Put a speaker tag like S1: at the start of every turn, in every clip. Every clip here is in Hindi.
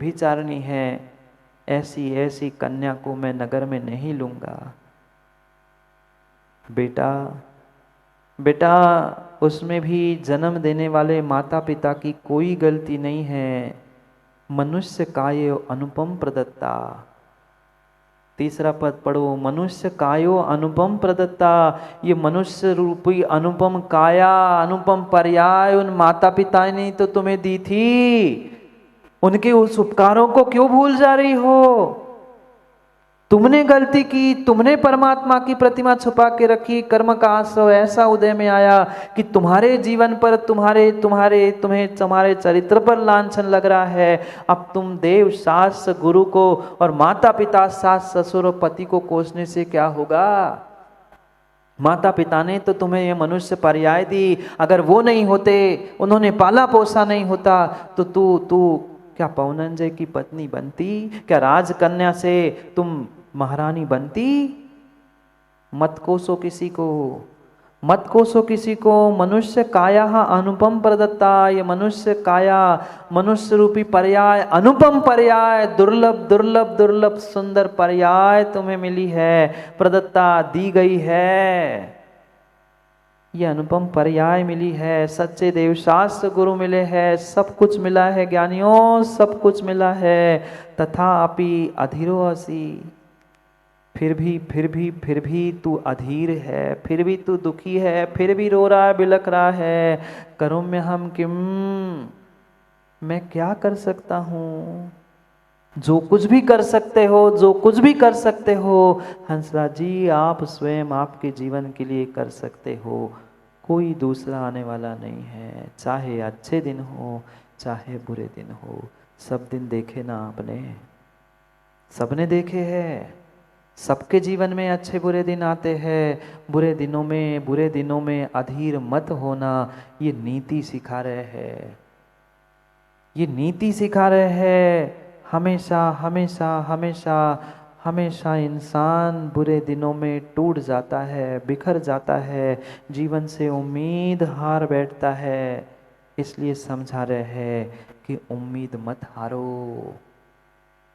S1: व्यभिचारिणी है, ऐसी ऐसी कन्या को मैं नगर में नहीं लूंगा। बेटा बेटा उसमें भी जन्म देने वाले माता पिता की कोई गलती नहीं है। मनुष्य कायो अनुपम प्रदत्ता। तीसरा पद पढ़ो, मनुष्य कायो अनुपम प्रदत्ता। ये मनुष्य रूपी अनुपम काया, अनुपम पर्याय उन माता पिता ने तो तुम्हें दी थी, उनके उस उपकारों को क्यों भूल जा रही हो? तुमने गलती की, तुमने परमात्मा की प्रतिमा छुपा के रखी, कर्म का आश्रव ऐसा उदय में आया कि तुम्हारे जीवन पर, तुम्हारे चरित्र पर लांछन लग रहा है। अब तुम देव सास गुरु को और माता पिता सास ससुर और पति को कोसने से क्या होगा? माता पिता ने तो तुम्हें ये मनुष्य पर्याय दी, अगर वो नहीं होते, उन्होंने पाला पोसा नहीं होता तो तू क्या पवनंजय की पत्नी बनती? क्या राजकन्या से तुम महारानी बनती? मत कोसो किसी को, मत कोसो किसी को। मनुष्य काया अनुपम प्रदत्ता। ये मनुष्य काया, मनुष्य रूपी पर्याय, अनुपम पर्याय, दुर्लभ दुर्लभ दुर्लभ सुंदर पर्याय तुम्हें मिली है, प्रदत्ता दी गई है। ये अनुपम पर्याय मिली है, सच्चे देवशास्त्र गुरु मिले हैं, सब कुछ मिला है ज्ञानियों, सब कुछ मिला है। तथापि अधीरो असि। फिर भी तू अधीर है, फिर भी तू दुखी है, फिर भी रो रहा है, बिलख रहा है। करो में हम किम, मैं क्या कर सकता हूँ? जो कुछ भी कर सकते हो, जो कुछ भी कर सकते हो हंसराज जी, आप स्वयं आपके जीवन के लिए कर सकते हो। कोई दूसरा आने वाला नहीं है, चाहे अच्छे दिन हो चाहे बुरे दिन हो। सब दिन देखे ना आपने, सबने देखे हैं। सबके जीवन में अच्छे बुरे दिन आते हैं। बुरे दिनों में अधीर मत होना, ये नीति सिखा रहे हैं, ये नीति सिखा रहे हैं। हमेशा हमेशा हमेशा हमेशा इंसान बुरे दिनों में टूट जाता है, बिखर जाता है, जीवन से उम्मीद हार बैठता है। इसलिए समझा रहे हैं कि उम्मीद मत हारो।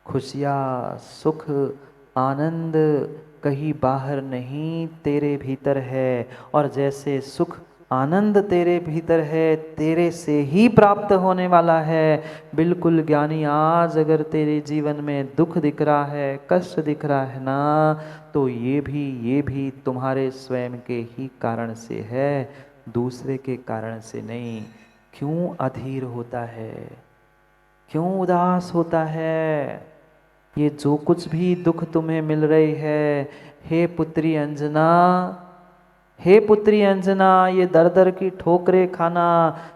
S1: खुशियाँ, सुख, आनंद कहीं बाहर नहीं, तेरे भीतर है। और जैसे सुख आनंद तेरे भीतर है, तेरे से ही प्राप्त होने वाला है। बिल्कुल ज्ञानी, आज अगर तेरे जीवन में दुख दिख रहा है, कष्ट दिख रहा है ना, तो ये भी तुम्हारे स्वयं के ही कारण से है, दूसरे के कारण से नहीं। क्यों अधीर होता है, क्यों उदास होता है? ये जो कुछ भी दुख तुम्हें मिल रही है, हे पुत्री अंजना, हे पुत्री अंजना, ये दर दर की ठोकरें खाना,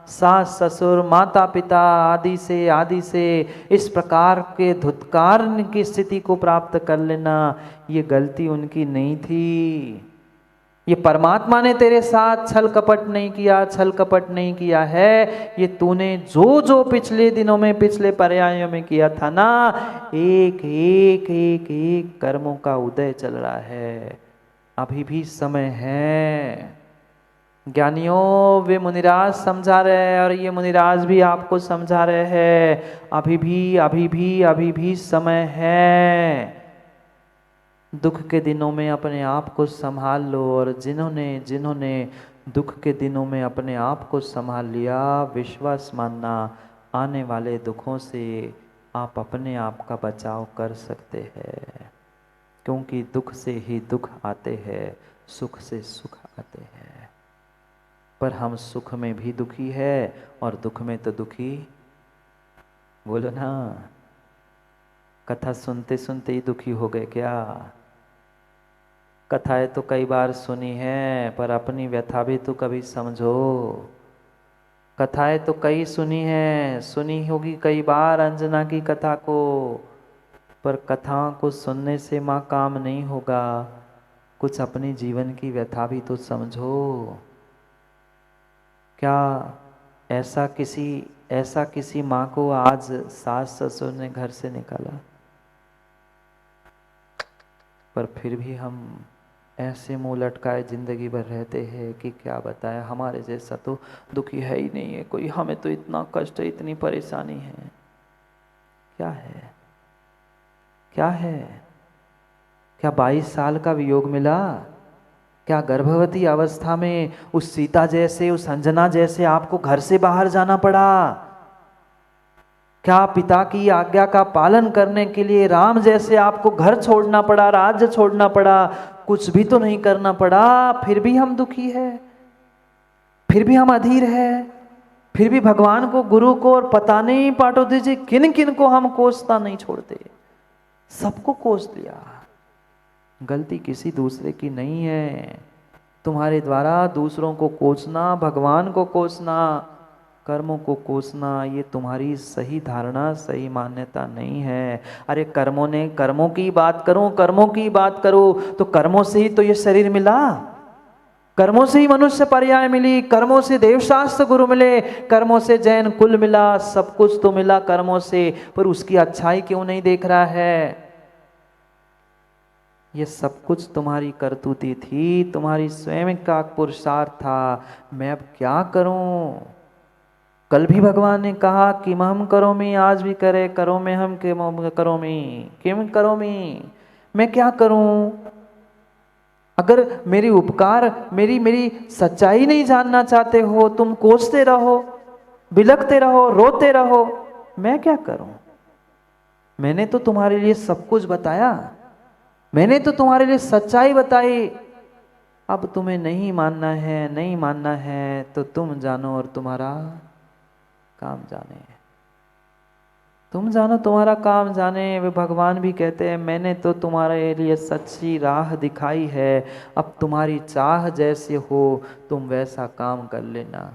S1: सास ससुर माता पिता आदि से इस प्रकार के धुतकार की स्थिति को प्राप्त कर लेना, ये गलती उनकी नहीं थी। ये परमात्मा ने तेरे साथ छल कपट नहीं किया, छल कपट नहीं किया है। ये तूने जो जो पिछले दिनों में, पिछले पर्यायों में किया था ना, एक एक एक एक कर्मों का उदय चल रहा है। अभी भी समय है। ज्ञानियों, वे मुनिराज समझा रहे हैं और ये मुनिराज भी आपको समझा रहे हैं, अभी भी समय है। दुख के दिनों में अपने आप को संभाल लो। और जिन्होंने दुख के दिनों में अपने आप को संभाल लिया, विश्वास मानना, आने वाले दुखों से आप अपने आप का बचाव कर सकते हैं। क्योंकि दुख से ही दुख आते हैं, सुख से सुख आते हैं। पर हम सुख में भी दुखी है और दुख में तो दुखी, बोलो ना। कथा सुनते सुनते ही दुखी हो गए क्या? कथाएं तो कई बार सुनी है, पर अपनी व्यथा भी तो कभी समझो। कथाएं तो कई सुनी है, सुनी होगी कई बार अंजना की कथा को, पर कथाओं को सुनने से माँ काम नहीं होगा। कुछ अपने जीवन की व्यथा भी तो समझो। क्या ऐसा किसी माँ को आज सास ससुर ने घर से निकाला, पर फिर भी हम ऐसे मुंह लटकाए जिंदगी भर रहते हैं कि क्या बताएं। हमारे जैसा तो दुखी है ही नहीं है कोई, हमें तो इतना कष्ट है, इतनी परेशानी है। क्या है? क्या है? क्या 22 साल का वियोग मिला? क्या गर्भवती अवस्था में उस सीता जैसे, उस अंजना जैसे आपको घर से बाहर जाना पड़ा? क्या पिता की आज्ञा का पालन करने के लिए राम जैसे आपको घर छोड़ना पड़ा, राज्य छोड़ना पड़ा? कुछ भी तो नहीं करना पड़ा, फिर भी हम दुखी है, फिर भी हम अधीर है, फिर भी भगवान को, गुरु को और पता नहीं पाटो दीजिए किन किन को हम कोसता नहीं छोड़ते। सबको कोस लिया। गलती किसी दूसरे की नहीं है। तुम्हारे द्वारा दूसरों को कोसना, भगवान को कोसना, कर्मों को कोसना, ये तुम्हारी सही धारणा, सही मान्यता नहीं है। अरे कर्मों की बात करो, कर्मों की बात करो तो कर्मों से ही तो ये शरीर मिला, कर्मों से ही मनुष्य पर्याय मिली, कर्मों से देवशास्त्र गुरु मिले, कर्मों से जैन कुल मिला, सब कुछ तो मिला कर्मों से। पर उसकी अच्छाई क्यों नहीं देख रहा है? ये सब कुछ तुम्हारी करतूती थी, तुम्हारी स्वयं का पुरुषार्थ था। मैं अब क्या करूं? कल भी भगवान ने कहा कि हम करोमि, आज भी करे करो में हम करोमि, किम करोमि, मैं क्या करूं? अगर मेरी उपकार, मेरी सच्चाई नहीं जानना चाहते हो, तुम कोसते रहो, बिलखते रहो, रोते रहो, मैं क्या करूं? मैंने तो तुम्हारे लिए सब कुछ बताया, मैंने तो तुम्हारे लिए सच्चाई बताई। अब तुम्हें नहीं मानना है, नहीं मानना है तो तुम जानो और तुम्हारा काम जाने। तुम जानो तुम्हारा काम जाने। वे भगवान भी कहते हैं मैंने तो तुम्हारे लिए सच्ची राह दिखाई है, अब तुम्हारी चाह जैसे हो तुम वैसा काम कर लेना।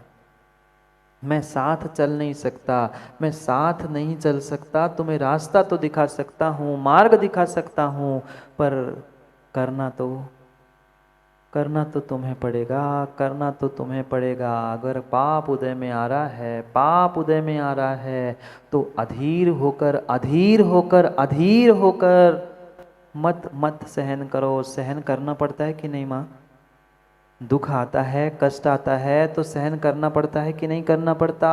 S1: मैं साथ चल नहीं सकता, मैं साथ नहीं चल सकता, तुम्हें रास्ता तो दिखा सकता हूँ, मार्ग दिखा सकता हूँ, पर करना तो तुम्हें पड़ेगा, करना तो तुम्हें पड़ेगा। अगर पाप उदय में आ रहा है, पाप उदय में आ रहा है तो अधीर होकर, अधीर होकर, अधीर होकर मत सहन करो। सहन करना पड़ता है कि नहीं माँ? दुख आता है, कष्ट आता है तो सहन करना पड़ता है कि नहीं करना पड़ता?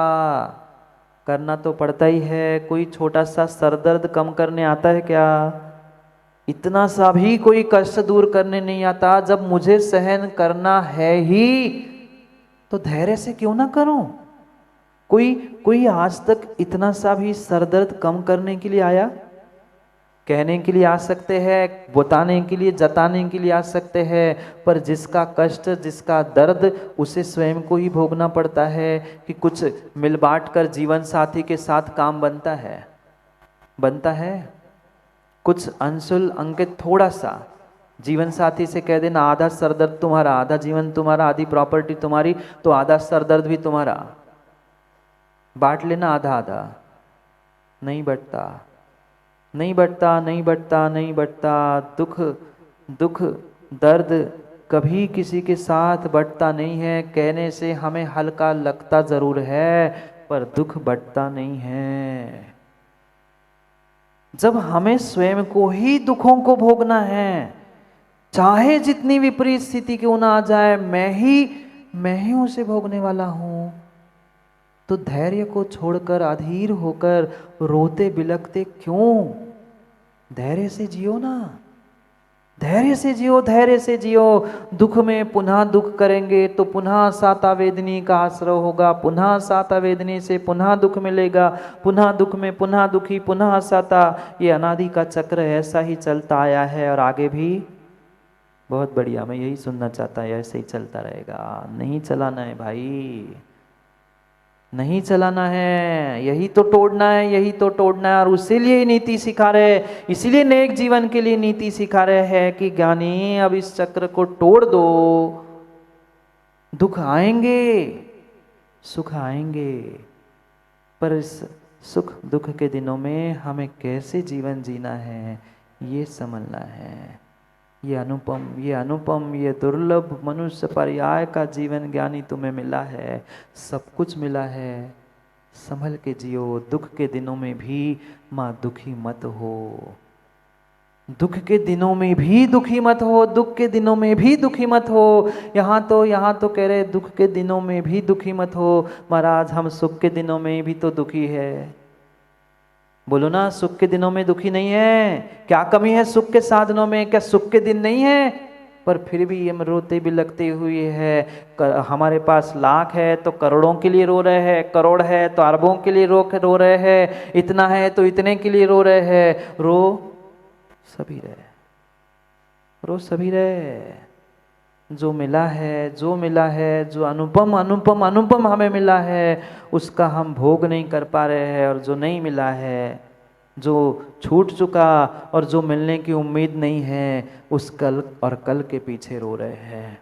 S1: करना तो पड़ता ही है। कोई छोटा सा सरदर्द कम करने आता है क्या? इतना सा भी कोई कष्ट दूर करने नहीं आता। जब मुझे सहन करना है ही तो धैर्य से क्यों ना करूं? कोई आज तक इतना सा भी सरदर्द कम करने के लिए आया? कहने के लिए आ सकते हैं, बताने के लिए, जताने के लिए आ सकते हैं, पर जिसका कष्ट, जिसका दर्द, उसे स्वयं को ही भोगना पड़ता है। कि कुछ मिल बांट कर जीवन साथी के साथ काम बनता है? बनता है? कुछ अंशुल अंकित थोड़ा सा जीवन साथी से कह देना आधा सरदर्द तुम्हारा, आधा जीवन तुम्हारा, आधी प्रॉपर्टी तुम्हारी, तो आधा सरदर्द भी तुम्हारा। बांट लेना आधा आधा। नहीं बटता, नहीं बटता, नहीं बटता, नहीं बटता। दुख दर्द कभी किसी के साथ बटता नहीं है। कहने से हमें हल्का लगता जरूर है, पर दुख बटता नहीं है। जब हमें स्वयं को ही दुखों को भोगना है, चाहे जितनी विपरीत स्थिति क्यों ना आ जाए, मैं ही उसे भोगने वाला हूं, तो धैर्य को छोड़कर अधीर होकर रोते बिलखते क्यों? धैर्य से जियो ना, धैर्य से जियो, धैर्य से जियो। दुख में पुनः दुख करेंगे तो पुनः साता वेदनी का आश्रय होगा, पुनः साता वेदनी से पुनः दुख मिलेगा, पुनः दुख में पुनः दुखी, पुनः साता। ये अनादि का चक्र ऐसा ही चलता आया है और आगे भी बहुत बढ़िया। मैं यही सुनना चाहता है, ऐसे ही चलता रहेगा। नहीं चलाना है भाई, नहीं चलाना है, यही तो तोड़ना है, यही तो तोड़ना है। और उसीलिए नीति सिखा रहे, इसीलिए नेक जीवन के लिए नीति सिखा रहे हैं कि ज्ञानी अब इस चक्र को तोड़ दो। दुख आएंगे, सुख आएंगे, पर इस सुख दुख के दिनों में हमें कैसे जीवन जीना है ये समझना है। ये अनुपम, ये दुर्लभ मनुष्य पर्याय का जीवन ज्ञानी तुम्हें मिला है, सब कुछ मिला है। संभल के जियो। दुख के दिनों में भी माँ दुखी मत हो, दुख के दिनों में भी दुखी मत हो, दुख के दिनों में भी दुखी मत हो। यहाँ तो कह रहे दुख के दिनों में भी दुखी मत हो। महाराज हम सुख के दिनों में भी तो दुखी है। बोलो ना, सुख के दिनों में दुखी नहीं है। क्या कमी है सुख के साधनों में? क्या सुख के दिन नहीं है? पर फिर भी हम रोते बिलखते हुए है। हमारे पास लाख है तो करोड़ों के लिए रो रहे हैं, करोड़ है तो अरबों के लिए रो रहे हैं, इतना है तो इतने के लिए रो रहे हैं। रो सभी रहे, रो सभी रहे। जो मिला है, जो मिला है, जो अनुपम अनुपम अनुपम हमें मिला है, उसका हम भोग नहीं कर पा रहे हैं। और जो नहीं मिला है, जो छूट चुका और जो मिलने की उम्मीद नहीं है, उस कल और कल के पीछे रो रहे हैं।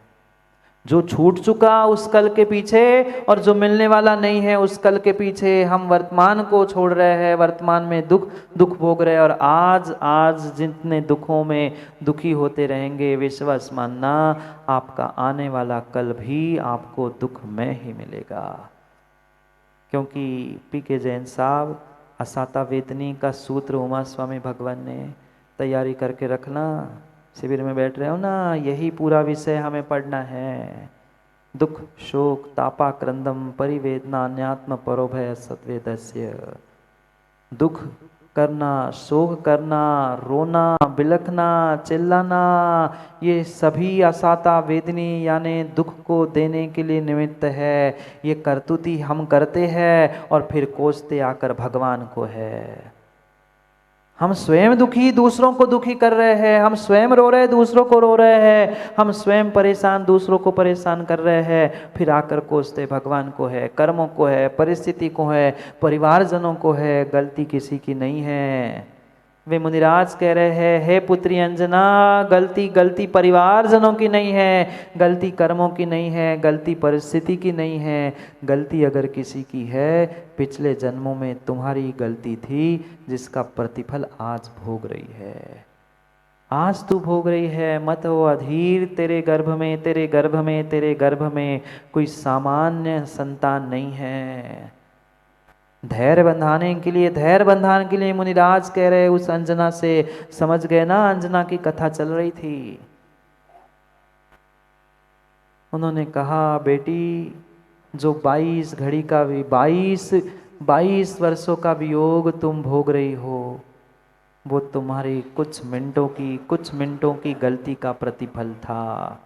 S1: जो छूट चुका उस कल के पीछे, और जो मिलने वाला नहीं है उस कल के पीछे हम वर्तमान को छोड़ रहे हैं। वर्तमान में दुख दुख भोग रहे हैं। और आज आज जितने दुखों में दुखी होते रहेंगे, विश्वास मानना आपका आने वाला कल भी आपको दुख में ही मिलेगा। क्योंकि पी.के. जैन साहब असाता वेदनी का सूत्र उमा स्वामी भगवान ने तैयारी करके रखना। शिविर में बैठ रहे हो ना, यही पूरा विषय हमें पढ़ना है। दुख शोक तापा क्रंदम परिवेदना अन्यात्म परोभय सत्वेदस्य। दुख करना, शोक करना, रोना, बिलखना, चिल्लाना, ये सभी असाता वेदनी यानी दुख को देने के लिए निमित्त है। ये करतुती हम करते हैं और फिर कोसते आकर भगवान को है। हम स्वयं दुखी दूसरों को दुखी कर रहे हैं, हम स्वयं रो रहे दूसरों को रो रहे हैं, हम स्वयं परेशान दूसरों को परेशान कर रहे हैं, फिर आकर कोसते भगवान को है, कर्मों को है, परिस्थिति को है, परिवारजनों को है। गलती किसी की नहीं है। वे मुनिराज कह रहे हैं, हे पुत्री अंजना, गलती गलती परिवारजनों की नहीं है, गलती कर्मों की नहीं है, गलती परिस्थिति की नहीं है। गलती अगर किसी की है, पिछले जन्मों में तुम्हारी गलती थी, जिसका प्रतिफल आज भोग रही है। आज तू भोग रही है। मत हो अधीर, तेरे गर्भ में तेरे गर्भ में तेरे गर्भ में कोई सामान्य संतान नहीं है। धैर्य बंधाने के लिए, धैर्य बंधाने के लिए मुनिराज कह रहे उस अंजना से। समझ गए ना, अंजना की कथा चल रही थी। उन्होंने कहा, बेटी जो 22 घड़ी का भी 22 वर्षों का वियोग तुम भोग रही हो, वो तुम्हारी कुछ मिनटों की गलती का प्रतिफल था।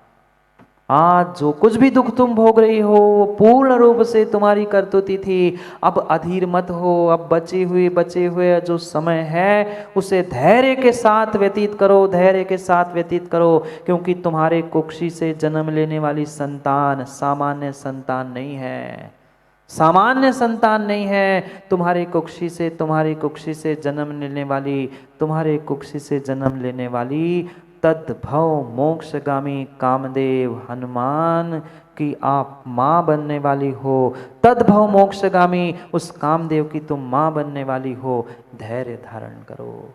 S1: आज जो कुछ भी दुख तुम भोग रही हो, पूर्ण रूप से तुम्हारी करतुती थी। अब अधीर मत हो। अब बचे हुए जो समय है, उसे धैर्य के साथ व्यतीत करो, धैर्य के साथ व्यतीत करो। क्योंकि तुम्हारे कुक्षी से जन्म लेने वाली संतान सामान्य संतान नहीं है, सामान्य संतान नहीं है। तुम्हारी कुक्षी से जन्म लेने वाली, तुम्हारे कुक्षी से जन्म लेने वाली तद्भव मोक्षगामी कामदेव हनुमान की आप माँ बनने वाली हो। तद्भव मोक्षगामी उस कामदेव की तुम माँ बनने वाली हो। धैर्य धारण करो।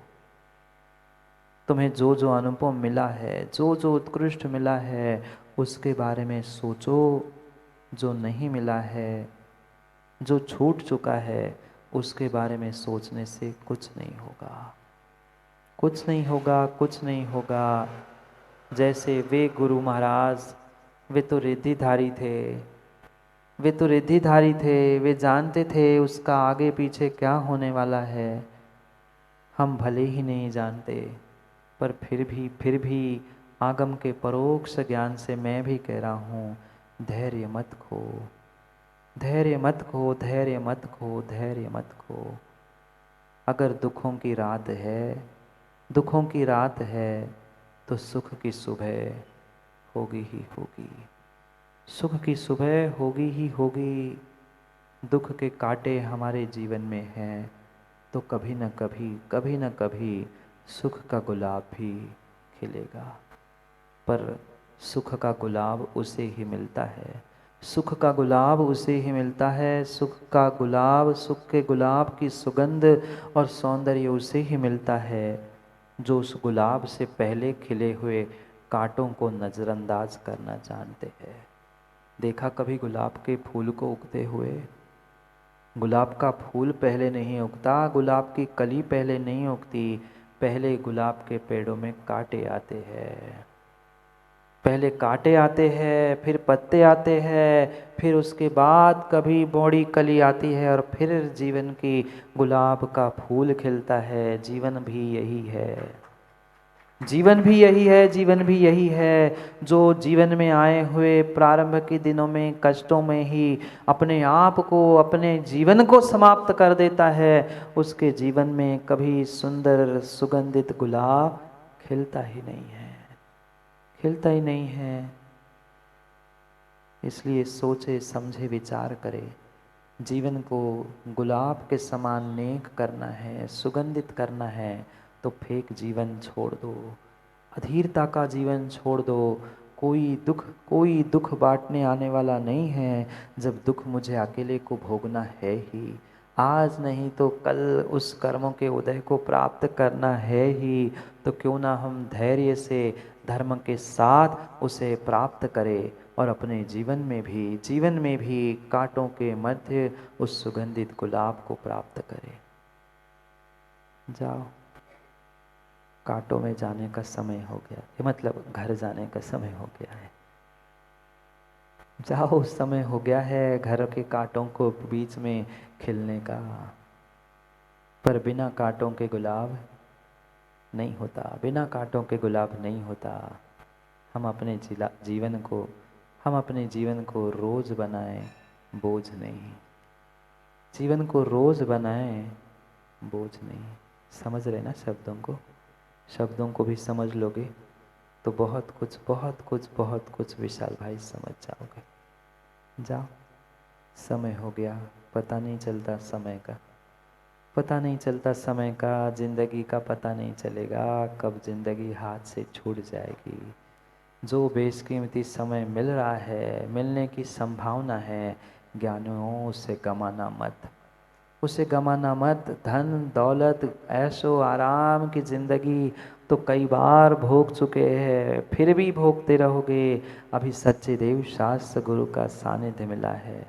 S1: तुम्हें जो जो अनुपम मिला है, जो जो उत्कृष्ट मिला है, उसके बारे में सोचो। जो नहीं मिला है, जो छूट चुका है, उसके बारे में सोचने से कुछ नहीं होगा, कुछ नहीं होगा, कुछ नहीं होगा। जैसे वे गुरु महाराज, वे तो रिद्धिधारी थे, वे जानते थे उसका आगे पीछे क्या होने वाला है। हम भले ही नहीं जानते, पर फिर भी आगम के परोक्ष ज्ञान से मैं भी कह रहा हूँ, धैर्य मत खो, धैर्य मत खो, धैर्य मत खो, धैर्य मत खो। अगर दुखों की रात है तो सुख की सुबह होगी ही होगी, सुख की सुबह होगी ही होगी। दुख के कांटे हमारे जीवन में हैं तो कभी न कभी सुख का गुलाब भी खिलेगा। पर सुख का गुलाब उसे ही मिलता है, सुख का गुलाब उसे ही मिलता है। सुख का गुलाब, सुख के गुलाब की सुगंध और सौंदर्य उसे ही मिलता है जो उस गुलाब से पहले खिले हुए कांटों को नज़रअंदाज करना जानते हैं। देखा कभी गुलाब के फूल को उगते हुए? गुलाब का फूल पहले नहीं उगता, गुलाब की कली पहले नहीं उगती, पहले गुलाब के पेड़ों में कांटे आते हैं। पहले कांटे आते हैं, फिर पत्ते आते हैं, फिर उसके बाद कभी बौड़ी कली आती है और फिर जीवन की गुलाब का फूल खिलता है। जीवन भी यही है, जीवन भी यही है, जीवन भी यही है। जो जीवन में आए हुए प्रारंभ के दिनों में कष्टों में ही अपने आप को, अपने जीवन को समाप्त कर देता है, उसके जीवन में कभी सुंदर सुगंधित गुलाब खिलता ही नहीं है, खिलता ही नहीं है। इसलिए सोचे समझे विचार करे, जीवन को गुलाब के समान नेक करना है, सुगंधित करना है, तो फेक जीवन छोड़ दो, अधीरता का जीवन छोड़ दो। कोई दुख बांटने आने वाला नहीं है, जब दुख मुझे अकेले को भोगना है ही। आज नहीं तो कल उस कर्मों के उदय को प्राप्त करना है ही, तो क्यों ना हम धैर्य से धर्म के साथ उसे प्राप्त करें और अपने जीवन में भी कांटों के मध्य उस सुगंधित गुलाब को प्राप्त करें। जाओ, कांटों में जाने का समय हो गया, ये मतलब घर जाने का समय हो गया है। जाओ, समय हो गया है घर के कांटों को बीच में खिलने का। पर बिना कांटों के गुलाब नहीं होता, बिना कांटों के गुलाब नहीं होता। हम अपने जीवन को रोज बनाएं, बोझ नहीं। जीवन को रोज बनाएं, बोझ नहीं। समझ रहे ना शब्दों को? शब्दों को भी समझ लोगे तो बहुत कुछ विशाल भाई समझ जाओगे। जाओ, समय हो गया, पता नहीं चलता समय का, पता नहीं चलता समय का, जिंदगी का पता नहीं चलेगा कब जिंदगी हाथ से छूट जाएगी। जो बेशकीमती समय मिल रहा है, मिलने की संभावना है, ज्ञानियों उसे गमाना मत, उसे गमाना मत। धन दौलत ऐशो आराम की जिंदगी तो कई बार भोग चुके हैं, फिर भी भोगते रहोगे। अभी सच्चे देव शास्त्र गुरु का सानिध्य मिला है,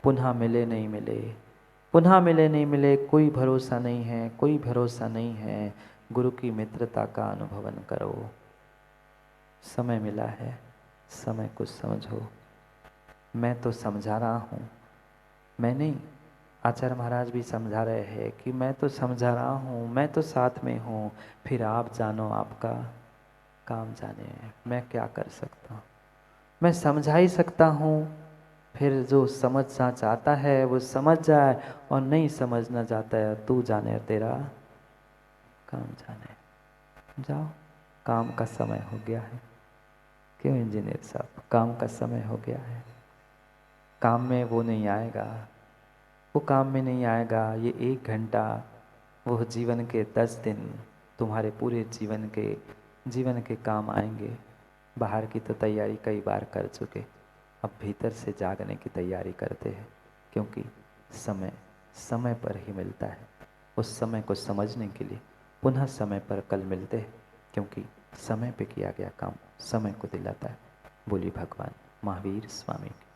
S1: पुनः मिले नहीं मिले, पुनः मिले नहीं मिले, कोई भरोसा नहीं है, कोई भरोसा नहीं है। गुरु की मित्रता का अनुभवन करो। समय मिला है, समय को समझो। मैं तो समझा रहा हूँ, मैं नहीं, आचार्य महाराज भी समझा रहे हैं कि मैं तो समझा रहा हूँ, मैं तो साथ में हूँ, फिर आप जानो, आपका काम जाने। मैं क्या कर सकता हूँ? मैं समझा ही सकता हूँ, फिर जो समझना चाहता है वो समझ जाए, और नहीं समझना चाहता है तू जाने, तेरा काम जाने। जाओ, काम का समय हो गया है। क्यों इंजीनियर साहब, काम का समय हो गया है। काम में वो नहीं आएगा, वो काम में नहीं आएगा। ये 1 घंटा, वो जीवन के 10 दिन तुम्हारे पूरे जीवन के काम आएंगे। बाहर की तो तैयारी कई बार कर चुके, अब भीतर से जागने की तैयारी करते हैं, क्योंकि समय समय पर ही मिलता है। उस समय को समझने के लिए पुनः समय पर कल मिलते हैं, क्योंकि समय पे किया गया काम समय को दिलाता है। बोली भगवान महावीर स्वामी की।